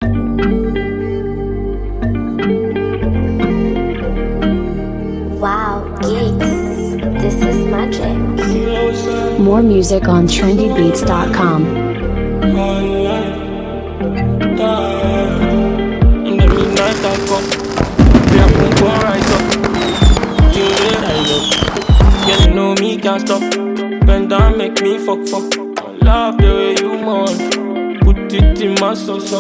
Wow, geeks, this is magic. More music on trendybeats.com. In the midnight I come, we are gon' go rise up. Till the rise up, girl you know me can't stop. Bend down, make me fuck. Love the way you moan, put it in my sauce. The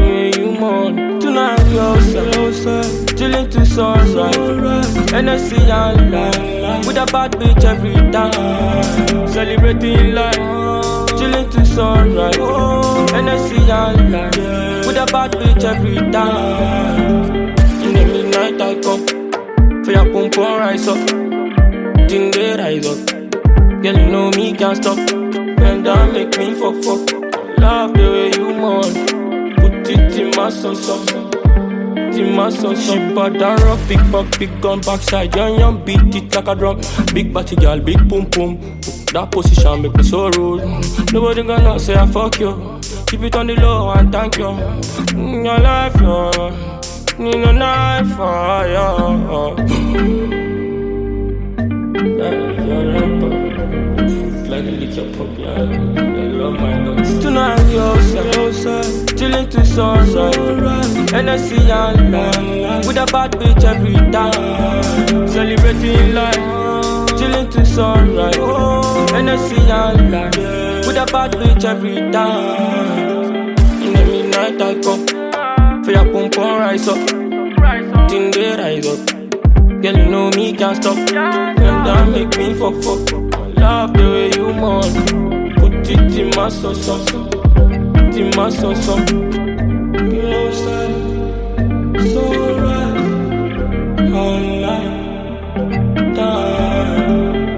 way you moan, tonight we outside, chillin' to sunrise. Energy and life, with a bad bitch every time. Celebrating life, chillin' to sunrise. Energy and life, with a bad bitch every time. In the midnight I come, for your pump rise up. Till they rise up, girl you know me can't stop. Bend down, make me fuck. Love the way you moan, put it in my sauce. In my sauce, she bad and rock, big buck, big gun backside. Young, beat it like a drum. Big body girl, big pum pum. That position make me so rude. Nobody gonna say I fuck you. Keep it on the low and thank you. Your life, yo, need a knife for you. Like a little puppy, I love my dogs. Tonight we outside, chillin' to sunrise. Energy and life, with a bad bitch every time. Celebrating life, chillin' to sunrise. Energy and life, with a bad bitch every time. In the midnight I come, for your pump rise up. Till they rise up, girl you know me can't stop. Bend down, make me fuck. Love the way you moan, put it in my sauce. In my sauce. Be outside, so right, online, time.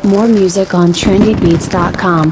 More music on trendybeats.com.